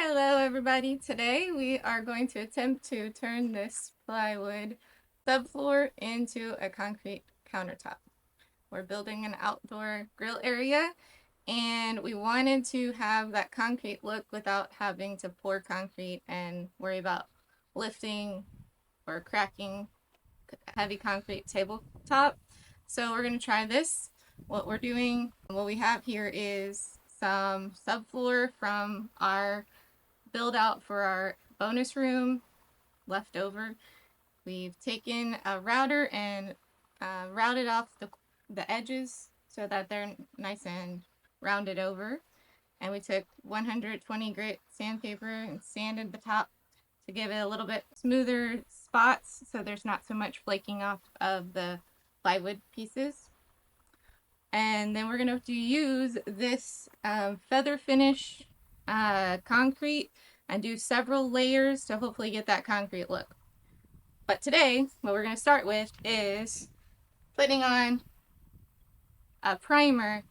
Hello everybody. Today we are going to attempt to turn this plywood subfloor into a concrete countertop. We're building an outdoor grill area and we wanted to have that concrete look without having to pour concrete and worry about lifting or cracking heavy concrete tabletop. So we're going to try this. What we have here is some subfloor from our build out for our bonus room left over. We've taken a router and routed off the edges so that they're nice and rounded over. And we took 120 grit sandpaper and sanded the top to give it a little bit smoother spots so there's not so much flaking off of the plywood pieces. And then we're going to use this feather finish concrete and do several layers to hopefully get that concrete look. But today, what we're going to start with is putting on a primer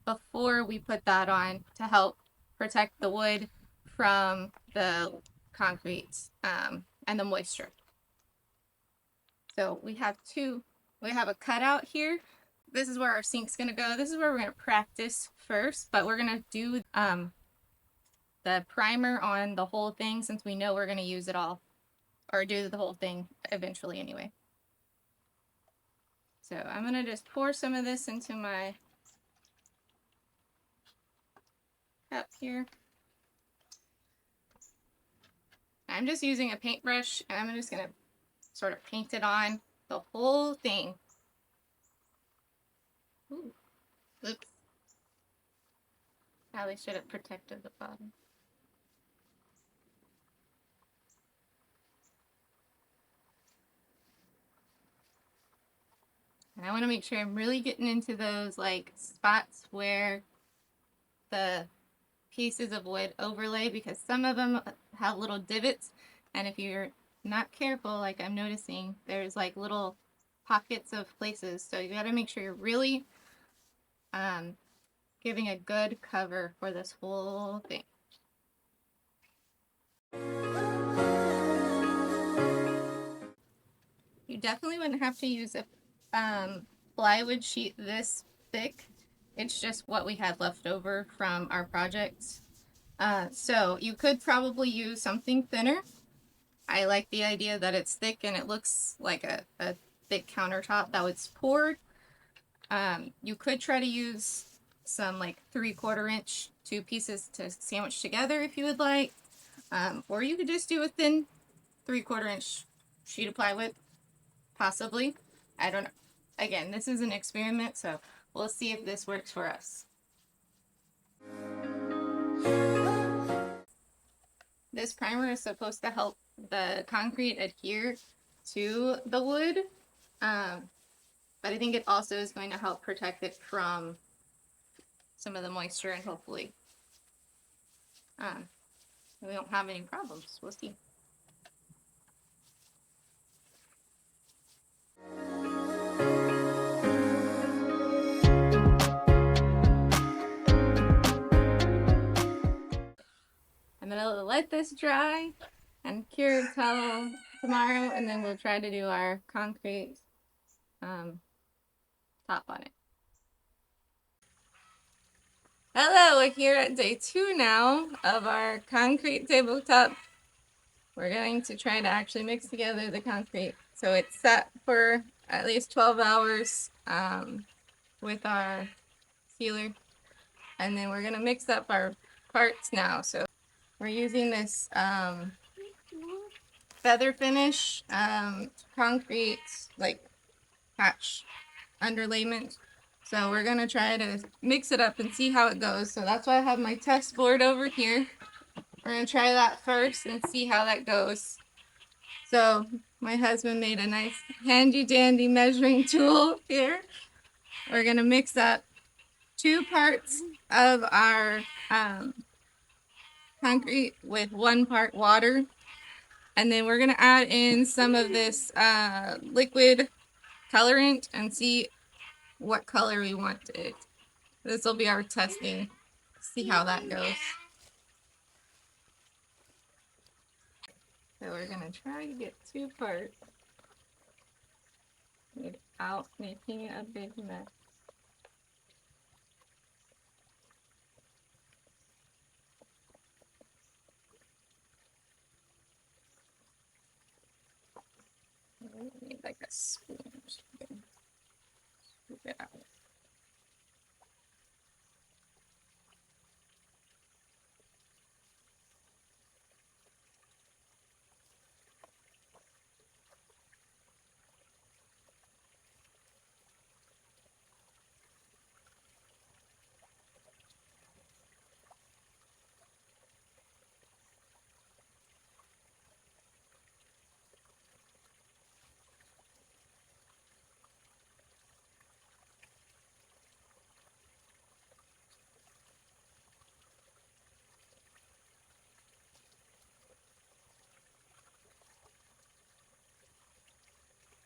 before we put that on to help protect the wood from the concrete and the moisture. So we have a cutout here. This is where our sink's going to go. This is where we're going to practice first, but we're going to do the primer on the whole thing since we know we're going to use it all, or do the whole thing eventually anyway. So I'm going to just pour some of this into my cup here. I'm just using a paintbrush and I'm just going to sort of paint it on the whole thing. Ooh. Oops. Probably should have protected the bottom. And I want to make sure I'm really getting into those like spots where the pieces of wood overlay, because some of them have little divots, and if you're not careful, like I'm noticing, there's like little pockets of places. So you got to make sure you're really giving a good cover for this whole thing. You definitely wouldn't have to use a plywood sheet this thick. It's just what we had left over from our projects. So you could probably use something thinner. I like the idea that it's thick and it looks like a thick countertop that was poured. You could try to use some like 3/4 inch, 2 pieces to sandwich together if you would like. Or you could just do a thin 3/4 inch sheet of plywood, possibly. I don't know. Again, this is an experiment, so we'll see if this works for us. This primer is supposed to help the concrete adhere to the wood, but I think it also is going to help protect it from some of the moisture and hopefully we don't have any problems. We'll see. I'm gonna let this dry and cure until tomorrow, and then we'll try to do our concrete top on it. Hello, we're here at day 2 now of our concrete tabletop. We're going to try to actually mix together the concrete. So it's set for at least 12 hours with our sealer. And then we're gonna mix up our parts now. So we're using this feather finish concrete like patch underlayment. So we're gonna try to mix it up and see how it goes. So that's why I have my test board over here. We're gonna try that first and see how that goes. So my husband made a nice handy dandy measuring tool here. We're gonna mix up 2 parts of our concrete with 1 part water. And then we're gonna add in some of this liquid colorant and see what color we want it. This will be our testing. See how that goes. So we're gonna try to get 2 parts without making a big mess. I need like a spoon or something. Scoop it out.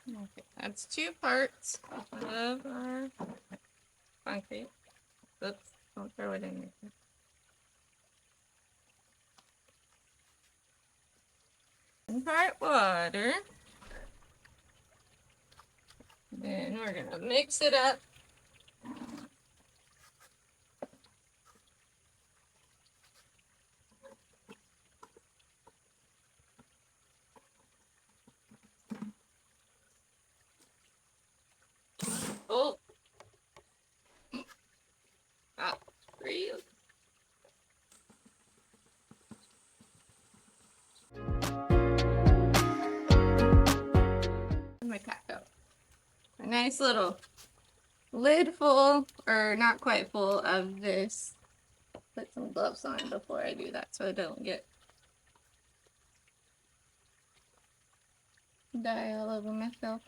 Okay, that's 2 parts of our concrete. Oops, don't throw it in there. One part water. Then we're gonna mix it up. Oh, about 3. My cat go. A nice little lid full, or not quite full, of this. Put some gloves on before I do that so I don't get dye all over myself.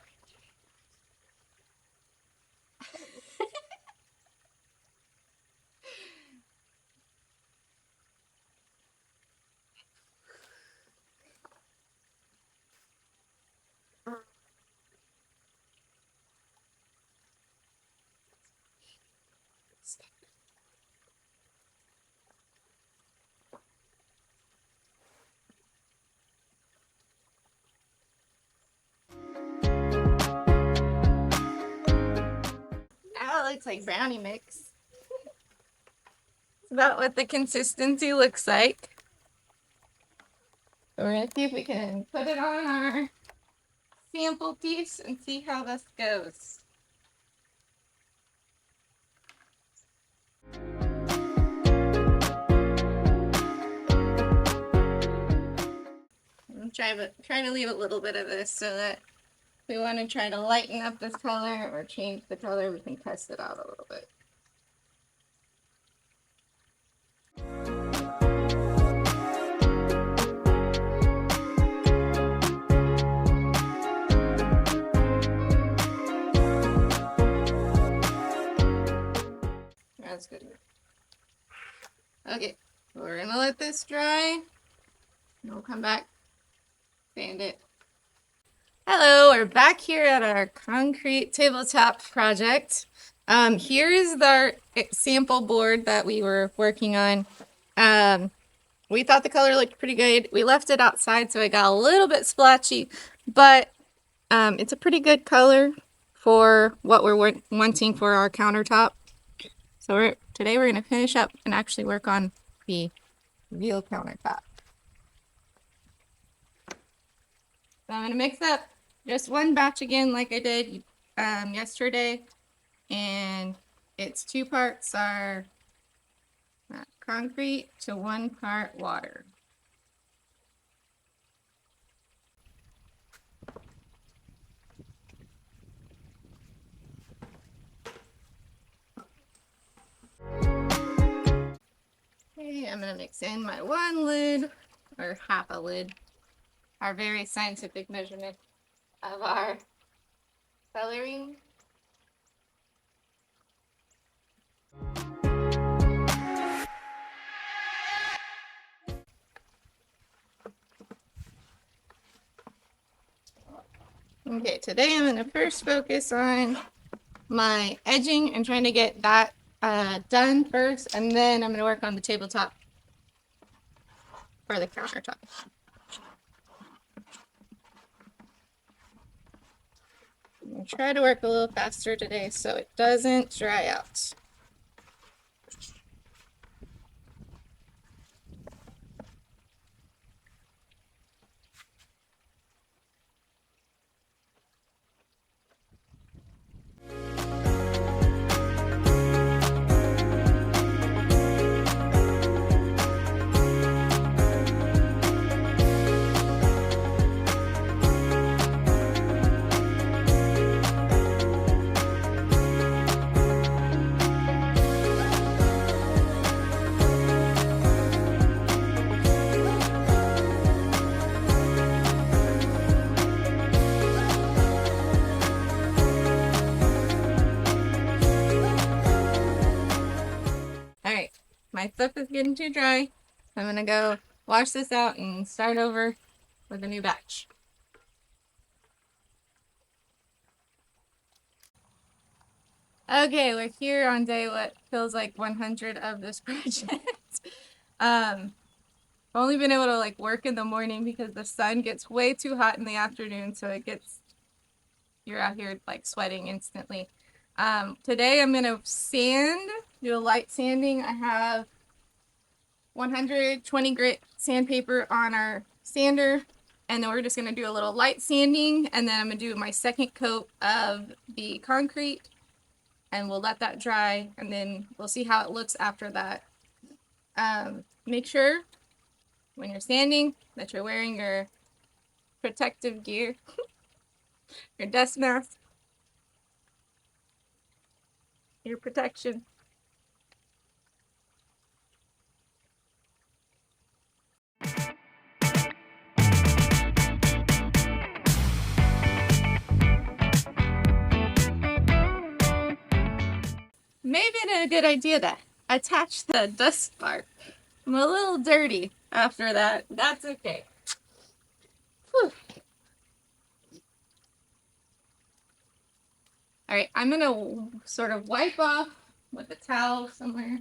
Now it looks like brownie mix. It's about what the consistency looks like. So we're gonna see if we can put it on our sample piece and see how this goes. I'm trying to leave a little bit of this so that if we want to try to lighten up this color or change the color, we can test it out a little bit. That's good. Okay, we're gonna let this dry. And we'll come back, sand it. Hello, we're back here at our concrete tabletop project. Here is our sample board that we were working on. We thought the color looked pretty good. We left it outside, so it got a little bit splotchy, but it's a pretty good color for what we're wanting for our countertop. So today we're going to finish up and actually work on the real countertop. So I'm going to mix up just one batch again like I did yesterday, and it's 2 parts are concrete to 1 part water. Okay, I'm going to mix in my 1 lid, or half a lid, our very scientific measurement of our coloring. Okay, today I'm going to first focus on my edging and trying to get that done first, and then I'm going to work on the tabletop for the countertop. I'm gonna try to work a little faster today so it doesn't dry out. Alright, my stuff is getting too dry. I'm gonna go wash this out and start over with a new batch. Okay, we're here on day what feels like 100 of this project. I've only been able to like work in the morning because the sun gets way too hot in the afternoon, so you're out here like sweating instantly. Today I'm gonna sand, do a light sanding. I have 120 grit sandpaper on our sander, and then we're just gonna do a little light sanding, and then I'm gonna do my second coat of the concrete, and we'll let that dry, and then we'll see how it looks after that. Make sure when you're sanding that you're wearing your protective gear, your dust mask, your protection. Maybe a good idea to attach the dust bar. I'm a little dirty after that. That's okay. Whew. All right, I'm gonna sort of wipe off with a towel somewhere.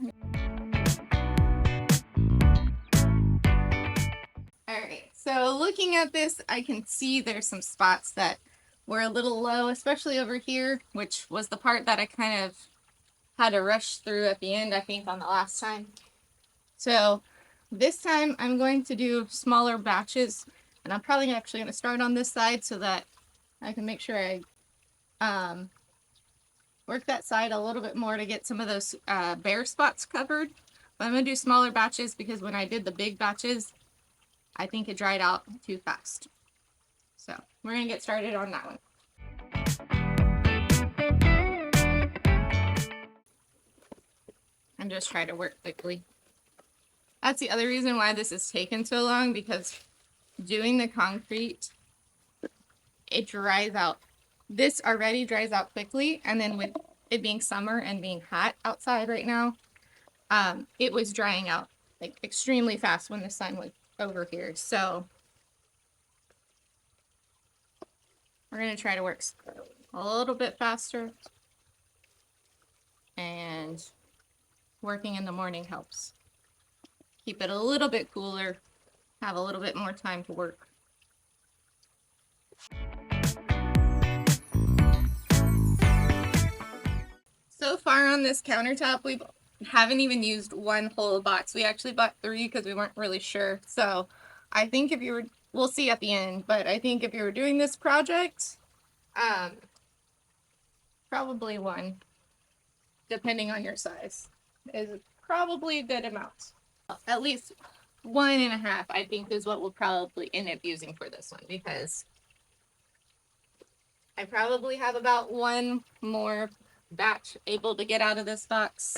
All right, so looking at this, I can see there's some spots that were a little low, especially over here, which was the part that I kind of had to rush through at the end, I think, on the last time. So this time I'm going to do smaller batches, and I'm probably actually going to start on this side so that I can make sure I work that side a little bit more to get some of those bare spots covered. But I'm going to do smaller batches because when I did the big batches, I think it dried out too fast. So we're going to get started on that one. And just try to work quickly. That's the other reason why this has taken so long, because doing the concrete, it dries out. This already dries out quickly, and then with it being summer and being hot outside right now, it was drying out like extremely fast when the sun was over here. So we're going to try to work a little bit faster, and working in the morning helps. Keep it a little bit cooler, have a little bit more time to work. So far on this countertop, we haven't even used one whole box. We actually bought 3 because we weren't really sure. So I think if you were, we'll see at the end, but I think if you were doing this project, probably 1, depending on your size, is probably a good amount. At least 1.5, I think, is what we'll probably end up using for this one, because I probably have about 1 more batch able to get out of this box.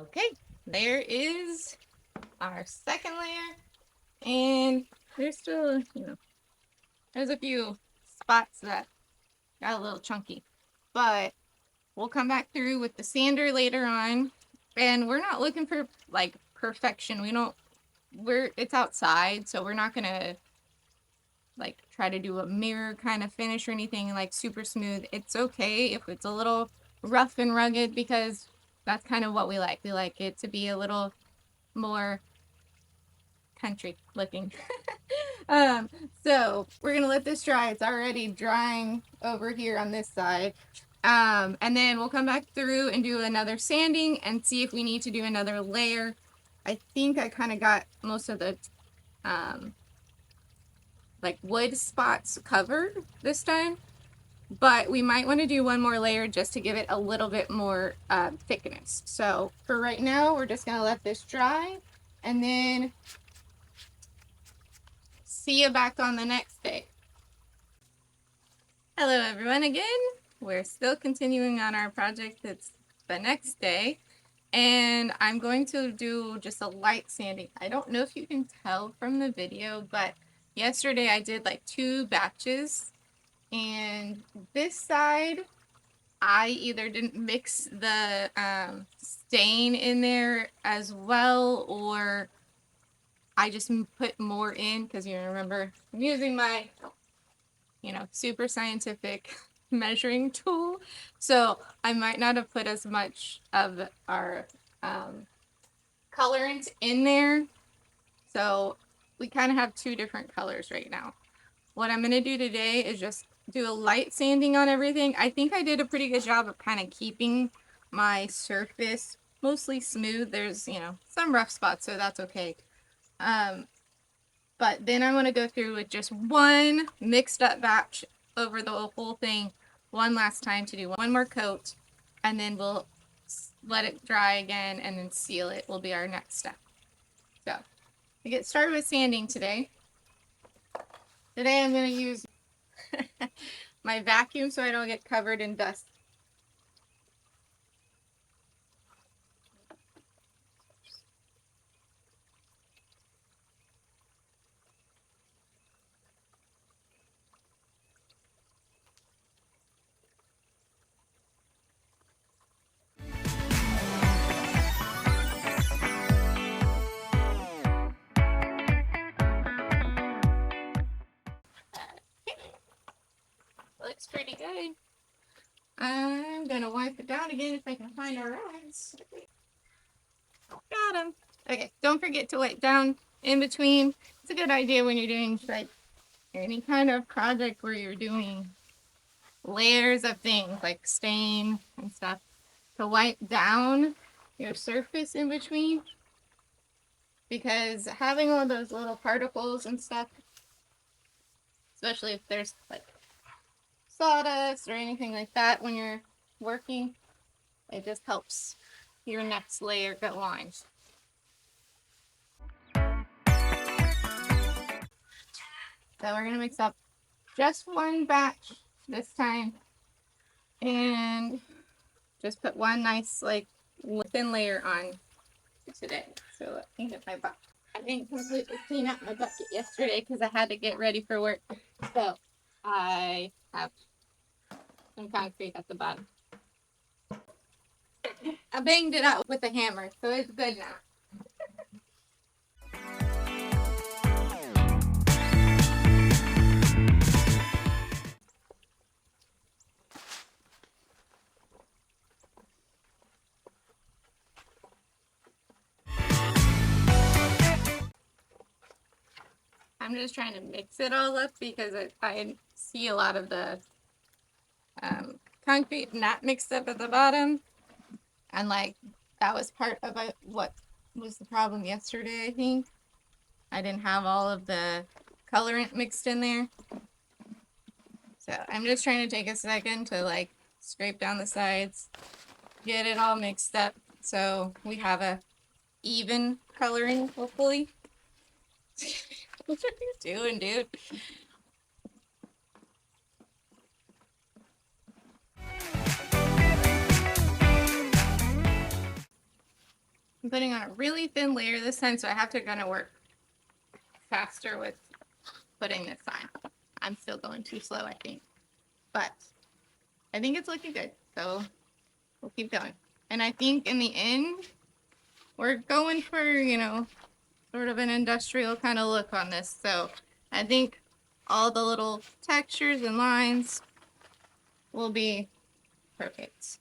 Okay, there is our second layer, and there's still, there's a few spots that got a little chunky, but we'll come back through with the sander later on. And we're not looking for like perfection. It's outside, so we're not gonna like try to do a mirror kind of finish or anything like super smooth. It's okay if it's a little rough and rugged, because that's kind of what we like. We like it to be a little more country looking. So we're gonna let this dry. It's already drying over here on this side. And then we'll come back through and do another sanding and see if we need to do another layer. I think I kind of got most of the like wood spots covered this time, but we might want to do one more layer just to give it a little bit more thickness. So for right now, we're just gonna let this dry, and then see you back on the next day. Hello everyone again. We're still continuing on our project. It's the next day, and I'm going to do just a light sanding. I don't know if you can tell from the video, but yesterday I did like 2 batches, and this side I either didn't mix the stain in there as well, or I just put more in, because you remember I'm using my super scientific measuring tool, so I might not have put as much of our colorant in there. So we kind of have 2 different colors right now. What I'm going to do today is just do a light sanding on everything. I think I did a pretty good job of kind of keeping my surface mostly smooth. There's, some rough spots, so that's okay. But then I want to go through with just one mixed up batch over the whole thing one last time to do one more coat, and then we'll let it dry again and then seal it will be our next step. So to get started with sanding today I'm going to use my vacuum so I don't get covered in dust. Looks pretty good. I'm gonna wipe it down again if I can find our rags. Got them. Okay, don't forget to wipe down in between. It's a good idea when you're doing like any kind of project where you're doing layers of things like stain and stuff, to wipe down your surface in between, because having all those little particles and stuff, especially if there's like sawdust or anything like that when you're working, it just helps your next layer go on. So we're gonna mix up just one batch this time and just put one nice like thin layer on today. So let me get my bucket. I didn't completely clean out my bucket yesterday because I had to get ready for work. So I have some concrete at the bottom. I banged it out with a hammer, so it's good now. I'm just trying to mix it all up because I see a lot of the concrete not mixed up at the bottom, and like that was part of what was the problem yesterday. I think I didn't have all of the colorant mixed in there, so I'm just trying to take a second to like scrape down the sides, get it all mixed up so we have a even coloring, hopefully. What are you doing, dude? I'm putting on a really thin layer this time, so I have to kind of work faster with putting this on. I'm still going too slow, I think. But I think it's looking good, so we'll keep going. And I think in the end, we're going for, you know, sort of an industrial kind of look on this. So I think all the little textures and lines will be perfect.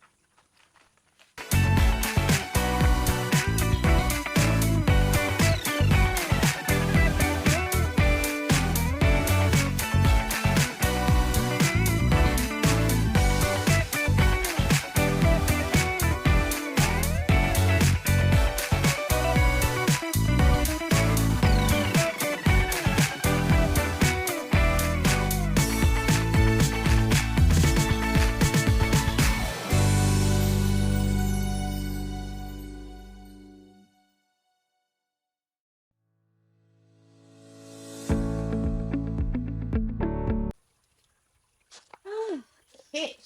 Okay.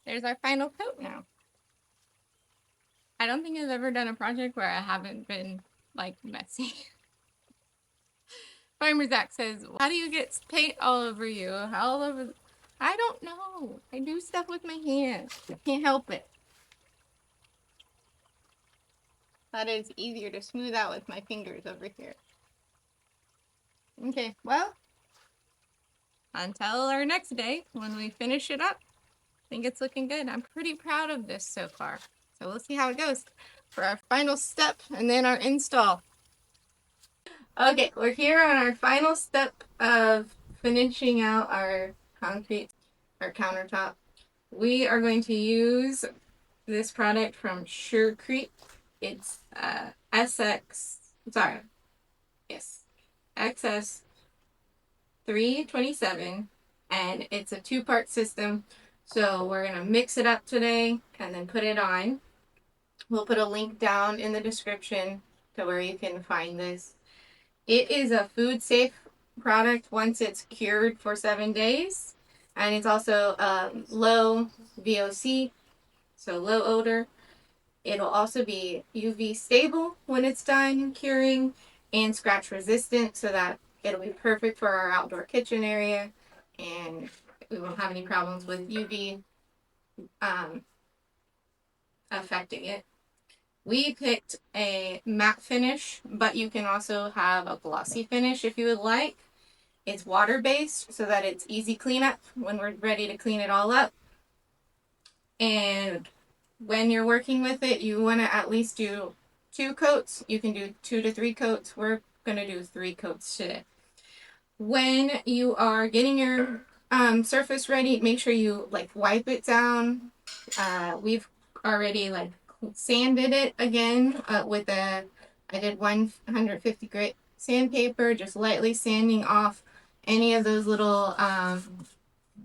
There's our final coat now. I don't think I've ever done a project where I haven't been, like, messy. Farmer Zach says, how do you get paint all over you? All over... I don't know. I do stuff with my hands. I can't help it. Thought it's easier to smooth out with my fingers over here. Okay, well, until our next day when we finish it up, I think it's looking good. I'm pretty proud of this so far. So we'll see how it goes for our final step and then our install. Okay, we're here on our final step of finishing out our concrete, our countertop. We are going to use this product from Surecrete. It's XS 327, and it's a two-part system. So we're gonna mix it up today and then put it on. We'll put a link down in the description to where you can find this. It is a food safe product once it's cured for 7 days, and it's also low VOC, so low odor. It'll also be UV stable when it's done curing and scratch resistant, so that it'll be perfect for our outdoor kitchen area, and we won't have any problems with UV affecting it. We picked a matte finish, but you can also have a glossy finish if you would like. It's water-based so that it's easy cleanup when we're ready to clean it all up. And when you're working with it, you want to at least do 2 coats. You can do 2 to 3 coats. We're going to do 3 coats today. When you are getting your surface ready, make sure you wipe it down. We've already sanded it again with I did 150 grit sandpaper, just lightly sanding off any of those little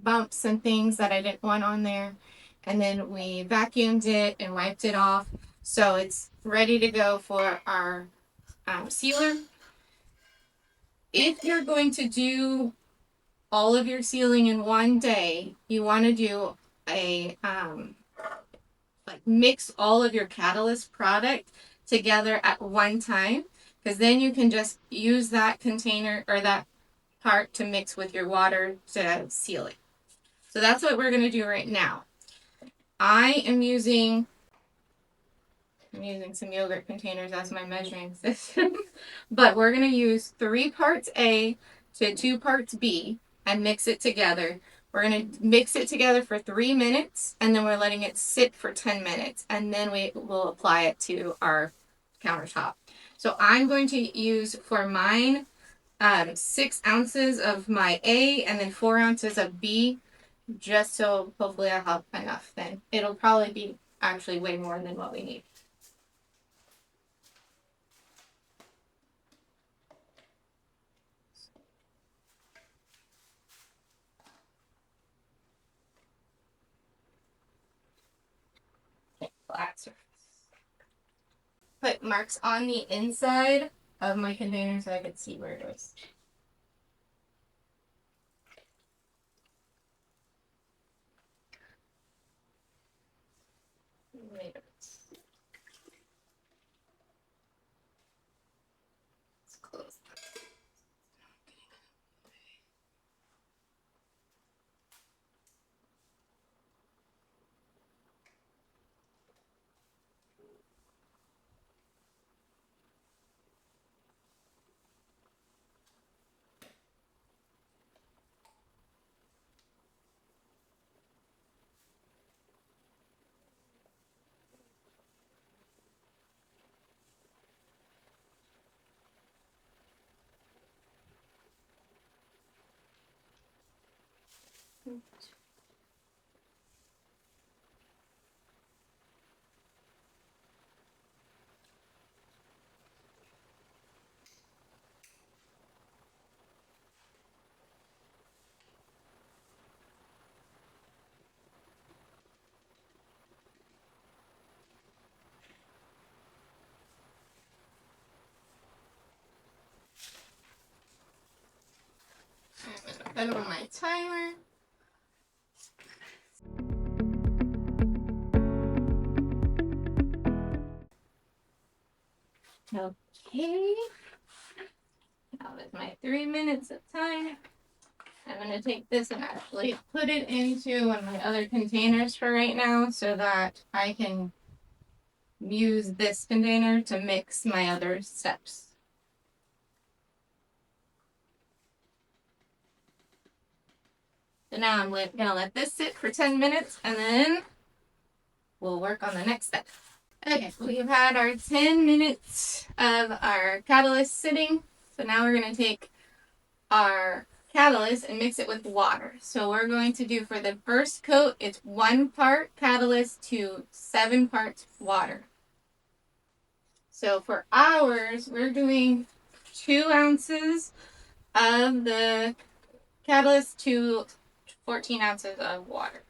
bumps and things that I didn't want on there. And then we vacuumed it and wiped it off, so it's ready to go for our sealer. If you're going to do all of your sealing in one day, you want to do a mix all of your catalyst product together at one time, because then you can just use that container or that part to mix with your water to seal it. So that's what we're going to do right now. I'm using some yogurt containers as my measuring system, but we're going to use 3 parts A to 2 parts B and mix it together. We're going to mix it together for 3 minutes, and then we're letting it sit for 10 minutes, and then we will apply it to our countertop. So I'm going to use for mine 6 ounces of my A and then 4 ounces of B, just so hopefully I have enough. Then it'll probably be actually way more than what we need. Flat surface. Put marks on the inside of my container so I could see where it was. Put on my timer. Okay. Now with my 3 minutes of time, I'm going to take this and actually put it into one of my other containers for right now so that I can use this container to mix my other steps. So now I'm going to let this sit for 10 minutes and then we'll work on the next step. Okay, we've had our 10 minutes of our catalyst sitting. So now we're going to take our catalyst and mix it with water. So we're going to do for the first coat, it's 1 part catalyst to 7 parts water. So for ours, we're doing 2 ounces of the catalyst to 14 ounces of water.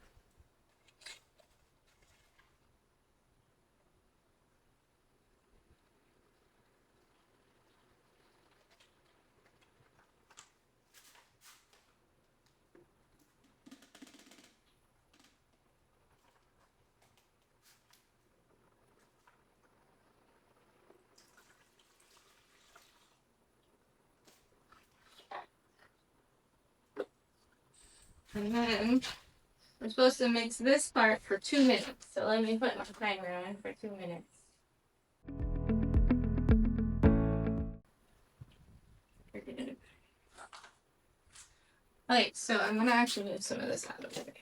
And then we're supposed to mix this part for 2 minutes. So let me put my timer on for 2 minutes. Okay, so I'm gonna actually move some of this out of the way.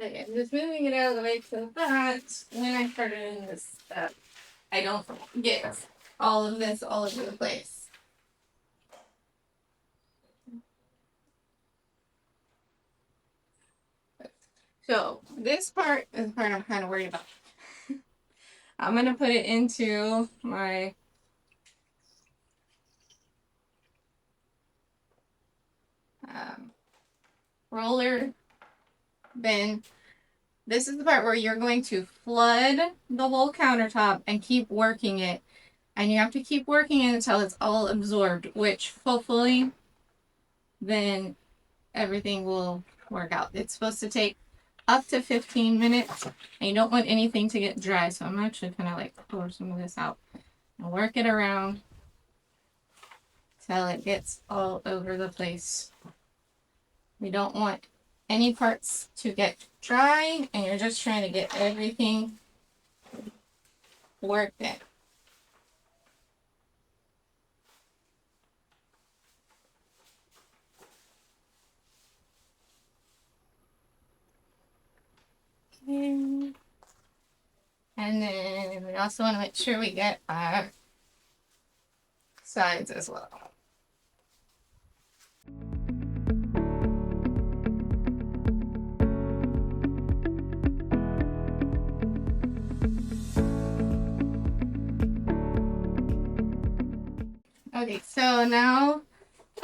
Okay, I'm just moving it out of the way so that when I start doing this stuff, I don't get all of this all over the place. So this part is the part I'm kind of worried about. I'm gonna put it into my roller bin. This is the part where you're going to flood the whole countertop and keep working it. And you have to keep working it until it's all absorbed, which hopefully then everything will work out. It's supposed to take up to 15 minutes and you don't want anything to get dry. So I'm actually kind of like pour some of this out and work it around till it gets all over the place. We don't want any parts to get dry and you're just trying to get everything worked in. Okay. And then we also want to make sure we get our sides as well. Okay, so now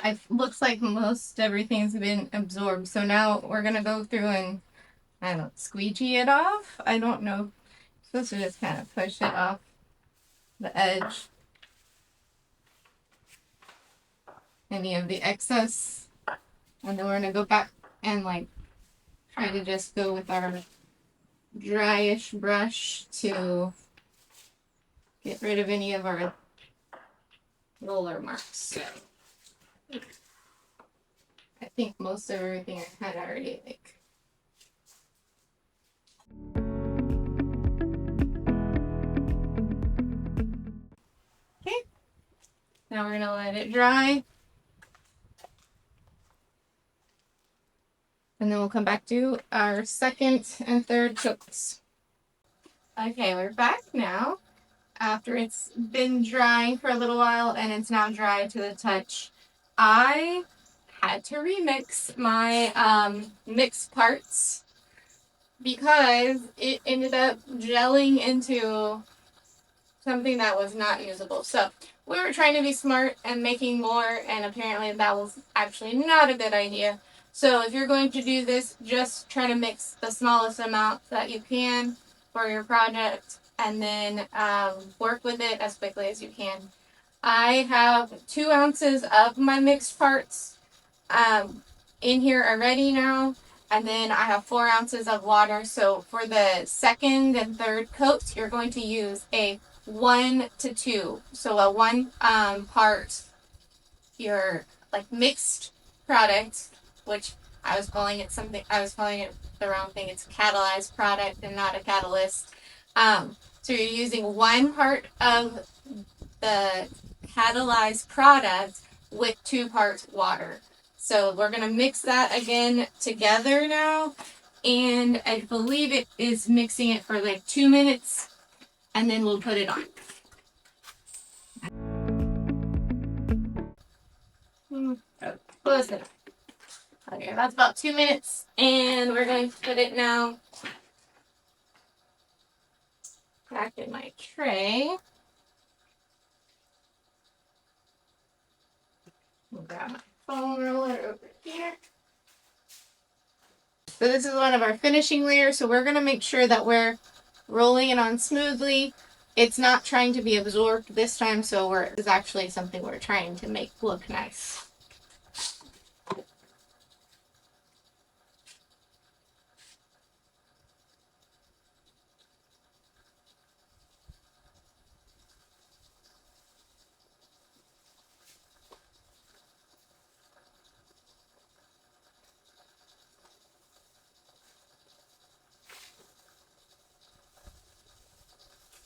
it looks like most everything's been absorbed. So now we're gonna go through and, I don't know, squeegee it off. I don't know. I'm supposed to just kind of push it off the edge. Any of the excess. And then we're gonna go back and like try to just go with our dryish brush to get rid of any of our roller marks. I think most of everything I had already like. Okay. Now we're gonna let it dry. And then we'll come back to our second and third coats. Okay, we're back now. after it's been drying for a little while and it's now dry to the touch, I had to remix my mixed parts because it ended up gelling into something that was not usable. So we were trying to be smart and making more, and apparently that was actually not a good idea. So if you're going to do this, just try to mix the smallest amount that you can for your project, and then work with it as quickly as you can. I have 2 ounces of my mixed parts in here already now, and then I have 4 ounces of water. So for the second and third coats, you're going to use a 1 to 2. So a 1 part your like mixed product, which I was calling it the wrong thing. It's a catalyzed product and not a catalyst. So you're using 1 part of the catalyzed product with 2 parts water. So we're going to mix that again together now, and I believe it is mixing it for like 2 minutes, and then we'll put it on. Close it. Okay, that's about 2 minutes, and we're going to put it now back in my tray. We'll grab my foam roller over here. So this is one of our finishing layers, so we're going to make sure that we're rolling it on smoothly. It's not trying to be absorbed this time, so it's actually something we're trying to make look nice.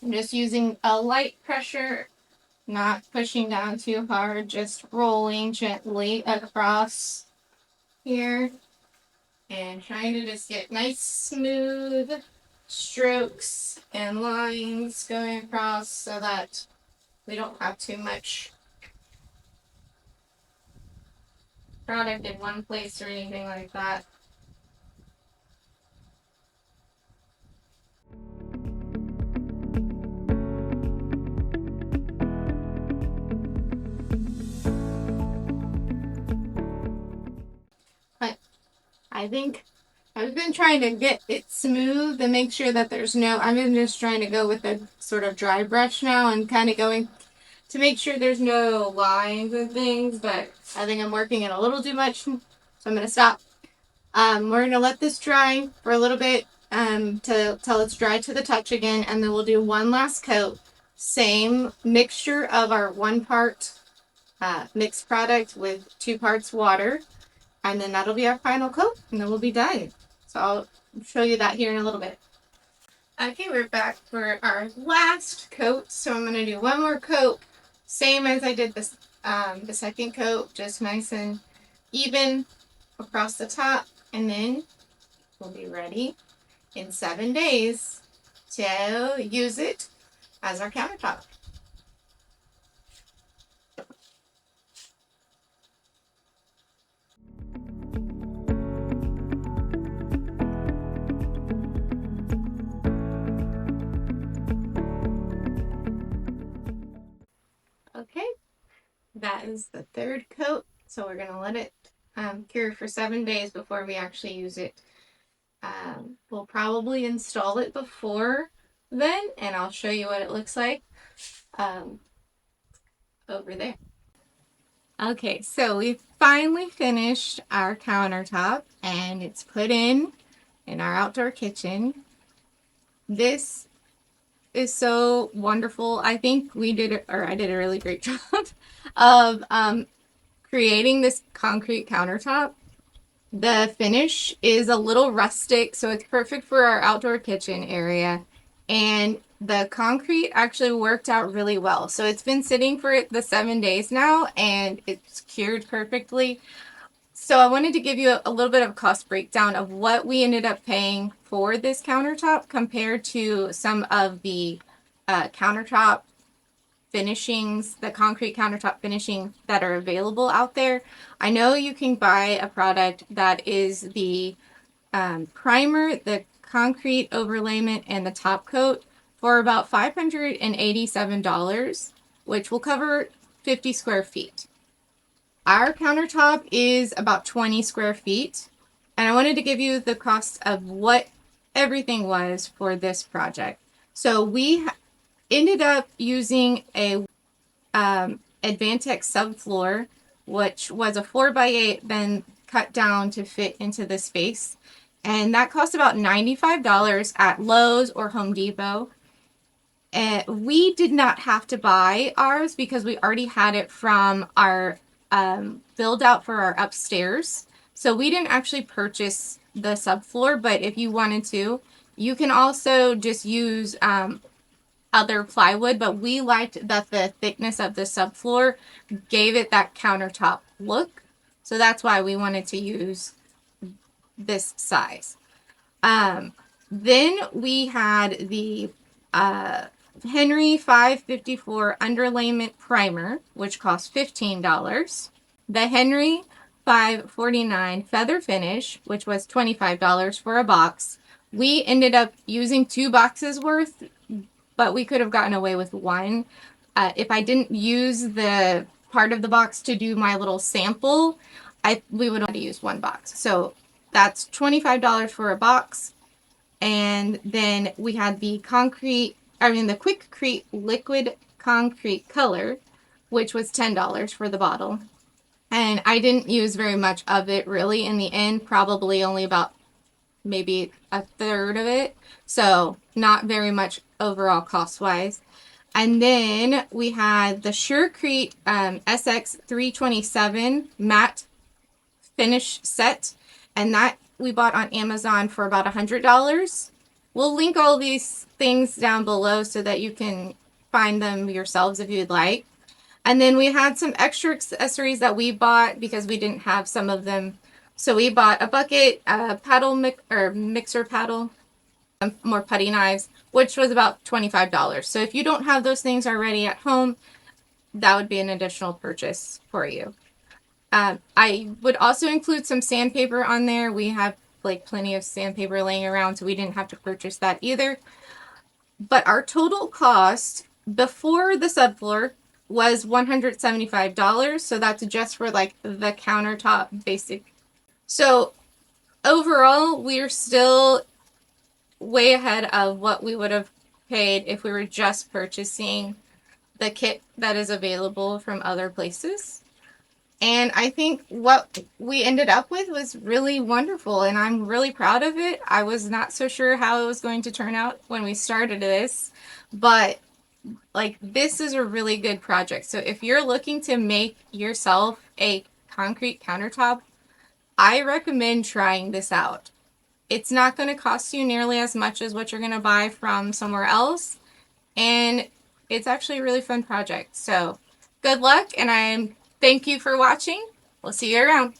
I'm just using a light pressure, not pushing down too hard, just rolling gently across here and trying to just get nice smooth strokes and lines going across so that we don't have too much product in one place or anything like that. I think I've been trying to get it smooth and make sure that I'm just trying to go with a sort of dry brush now and kind of going to make sure there's no lines and things, but I think I'm working it a little too much, so I'm going to stop. We're going to let this dry for a little bit till it's dry to the touch again, and then we'll do one last coat. Same mixture of our 1 part mixed product with 2 parts water. And then that'll be our final coat, and then we'll be done. So I'll show you that here in a little bit. Okay, we're back for our last coat. So I'm going to do 1 more coat, same as I did this, the second coat, just nice and even across the top. And then we'll be ready in 7 days to use it as our countertop. Okay, that is the 3rd coat, so we're going to let it cure for 7 days before we actually use it. We'll probably install it before then, and I'll show you what it looks like over there. Okay, so we finally finished our countertop, and it's put in our outdoor kitchen. This is so wonderful. I think I did a really great job of creating this concrete countertop. The finish is a little rustic, so it's perfect for our outdoor kitchen area, and the concrete actually worked out really well. So it's been sitting for the 7 days now, and it's cured perfectly. So I wanted to give you a little bit of a cost breakdown of what we ended up paying for this countertop compared to some of the countertop finishings, the concrete countertop finishing that are available out there. I know you can buy a product that is the primer, the concrete overlayment, and the top coat for about $587, which will cover 50 square feet. Our countertop is about 20 square feet, and I wanted to give you the cost of what everything was for this project. So we ended up using a Advantex subfloor, which was a 4x8, then cut down to fit into the space. And that cost about $95 at Lowe's or Home Depot. And we did not have to buy ours because we already had it from our build out for our upstairs. So we didn't actually purchase the subfloor, but if you wanted to, you can also just use other plywood, but we liked that the thickness of the subfloor gave it that countertop look. So that's why we wanted to use this size. Then we had the Henry 554 underlayment primer, which cost $15. The Henry 549 feather finish, which was $25 for a box. We ended up using 2 boxes worth, but we could have gotten away with one. If I didn't use the part of the box to do my little sample, we would only use 1 box. So that's $25 for a box. And then we had the Quickcrete liquid concrete color, which was $10 for the bottle. And I didn't use very much of it really in the end, probably only about maybe a third of it. So not very much overall cost wise. And then we had the Surecrete SX 327 matte finish set, and that we bought on Amazon for about $100. We'll link all these things down below so that you can find them yourselves if you'd like. And then we had some extra accessories that we bought because we didn't have some of them. So we bought a bucket, a mixer paddle, more putty knives, which was about $25. So if you don't have those things already at home, that would be an additional purchase for you. I would also include some sandpaper on there. We have like plenty of sandpaper laying around, so we didn't have to purchase that either. But our total cost before the subfloor was $175. So that's just for like the countertop basic. So overall, we're still way ahead of what we would have paid if we were just purchasing the kit that is available from other places. And I think what we ended up with was really wonderful, and I'm really proud of it. I was not so sure how it was going to turn out when we started this, but like this is a really good project. So if you're looking to make yourself a concrete countertop, I recommend trying this out. It's not going to cost you nearly as much as what you're going to buy from somewhere else, and it's actually a really fun project. So good luck, and thank you for watching. We'll see you around.